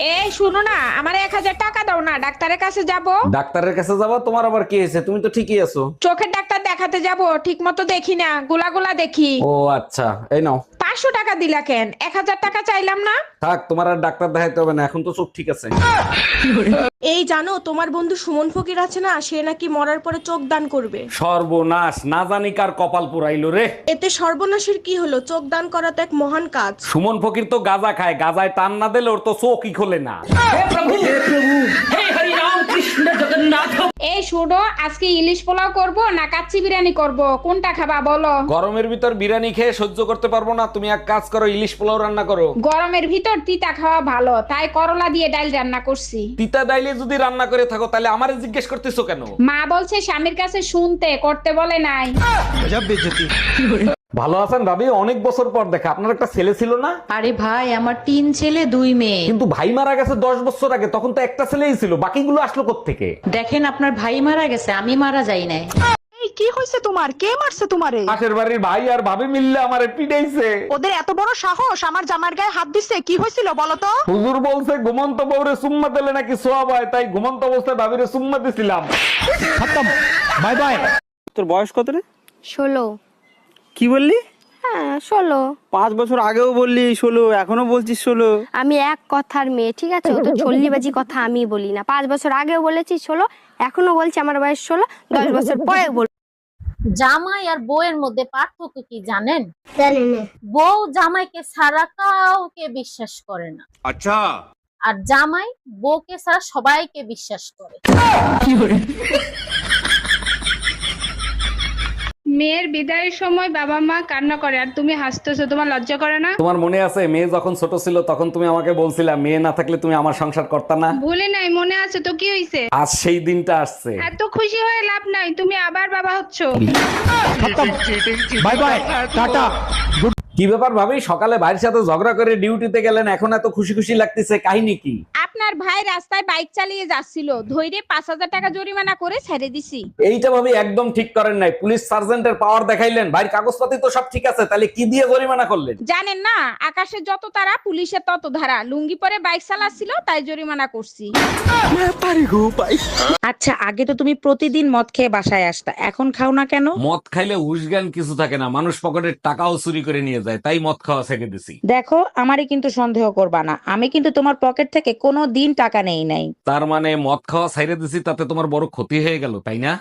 এই শুনো না, আমার 1000 টাকা দাও না, ডাক্তারের কাছে যাব। ডাক্তারের কাছে যাবো? তোমার আবার কি হয়েছে? তুমি তো ঠিকই আছো। চোখের ডাক্তার দেখাতে যাব, ঠিক মতো দেখি না, গোলা দেখি। ও আচ্ছা, এই নাও। 500 টাকা দিলা কেন? 1000 টাকা চাইলাম না। থাক, তোমার আর ডাক্তার দেখাইতে হবে না, এখন তো চোখ ঠিক আছে। এই জানো, তোমার বন্ধু সুমন ফকির আছে না, সে নাকি মরার পরে চোখ দান করবে। সর্বনাশ, না জানি কার কপাল পুরাইলো রে। এতে সর্বনাশের কি হলো? চোখ দান করা তো এক মহান কাজ। সুমন ফকির তো গাঁজা খায়, গাঁজায় টান না দিলে ওর তো চোখই খোলে না। এই শুনো, আজকে ইলিশ পোলাও করব না কাচ্চি বিরিয়ানি করব, কোনটা খাবা বলো? গরমের ভিতর বিরিয়ানি খেয়ে সহ্য করতে পারবো না, তুমি এক কাজ করো, ইলিশ পোলাও রান্না করো। গরমের ভিতর তিতা খাওয়া ভালো, তাই করলা দিয়ে ডাল রান্না করছি। তিতা ডাইলে যদি রান্না করে থাকো তাহলে আমারে জিজ্ঞেস করতেছো কেন? মা বলছে স্বামীর কাছে শুনতে, করতে বলে নাই। ভালো আছেন ভাবি? অনেক বছর পর দেখা। আপনার একটা ছেলে ছিল না? আরে ভাই, আমার 3 ছেলে 2 মেয়ে। কিন্তু ভাই মারা গেছে 10 বছর আগে, তখন তো একটা ছেলেই ছিল, বাকিগুলো আসলো কোত্থেকে? দেখেন, আপনার ভাই মারা গেছে, আমি মারা যাই নাই। এই কি হয়েছে তোমার? কে মারছে তোমারে? পাশের বাড়ির ভাই আর ভাবি মিললে আমারে পিটাইছে। ওদের এত বড় সাহস আমার জামার গায়ে হাত দিচ্ছে? কি হয়েছিল বলো তো? হুজুর বলছে ঘুমন্ত বউরে সুম্মা দিলে নাকি সওয়াব হয়, তাই ঘুমন্ত অবস্থায় ভাবিরে সুম্মা দিছিলাম। Bye bye. তোর বয়স কত রে? 16। কি বললি? হ্যাঁ 16। 5 বছর আগেও বললি 16, এখনো বলছিস 16। আমি এক কথার মেয়ে, ঠিক আছে? ও তো চল্লিবাজি কথা আমি বলি না। 5 বছর আগেও বলেছি 16, এখনো বলছি আমার বয়স 16, 10 বছর পরে বল। জামাই আর বউয়ের মধ্যে পার্থক্য কি জানেন? জানি না। বউ জামাইকে ছাড়া কাউকে বিশ্বাস করে না, আচ্ছা। আর জামাই বউকে ছাড়া সবাইকে বিশ্বাস করে। মেয়ের বিদায়ের সময় বাবা মা কান্না করে আর তুমি হাসতেছো, তোমার লজ্জা করে না? তোমার মনে আছে মেয়ে যখন ছোট ছিল তখন তুমি আমাকে বলছিলা মেয়ে না থাকলে তুমি আমার সংসার করতা না? ভুলে নাই, মনে আছে তো। কি হইছে? আজ সেই দিনটা আসছে। এত খুশি হয়ে লাভ নাই, তুমি আবার বাবা হচ্ছো। Bye bye, tata. কি ব্যাপার ভাবি, সকালে ভাইয়ের সাথে ঝগড়া করে ডিউটিতে গেলেন, এখন এত খুশি খুশি লাগতেছে, কাহিনী কি? আপনার ভাই রাস্তায় বাইক চালিয়ে যাচ্ছিল, ধৈর্য 5000 টাকা জরিমানা করে ছেড়ে দিছি। এইটা ভাবি একদম ঠিক করেন নাই। পুলিশ সার্জেন্টের পাওয়ার দেখাইলেন, ভাইয়ের কাগজপাতি তো সব ঠিক আছে, তাহলে কি দিয়ে জরিমানা করলেন? জানেন না, আকাশে যত তারা পুলিশের তত ধারা, লুঙ্গি পরে বাইক চালাচ্ছিল তাই জরিমানা করছি। আচ্ছা, আগে তো তুমি প্রতিদিন মদ খেয়ে বাসায় আসতা, এখন খাও না কেন? মদ খাইলে হুশ জ্ঞান কিছু থাকে না, মানুষ পকেটের টাকাও চুরি করে নিয়ে যায়, তাই মদ খাওয়া ছেড়ে দিছি। দেখো, আমারই কিন্তু সন্দেহ করবা না, আমি কিন্তু তোমার পকেট থেকে কোনো দিন টাকা নেই নাই। তার মানে মদ খাওয়া ছেড়ে দিছি, তাতে তোমার বড় ক্ষতি হয়ে গেল, তাই না?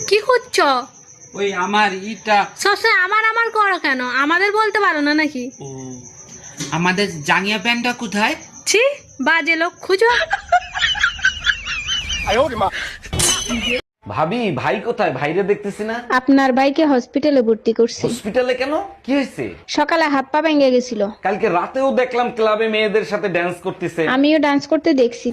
কি করছো? ওই আমার ইটা, সবসময় আমার আমার করো কেন? আমাদের বলতে পারো না নাকি? আমাদের জাঙ্গিয়া প্যান্টটা কোথায়? ছি, বাজে লোক খুঁজো। ভাবি, ভাই কোথায়? ভাইরে দেখতেছি না। আপনার ভাইকে হসপিটালে ভর্তি করছি। হসপিটালে কেন? কি হয়েছে? সকালে হাত পা ভেঙে গেছিল, কালকে রাতেও দেখলাম ক্লাবে মেয়েদের সাথে ড্যান্স করতেছে। আমিও ডান্স করতে দেখছি।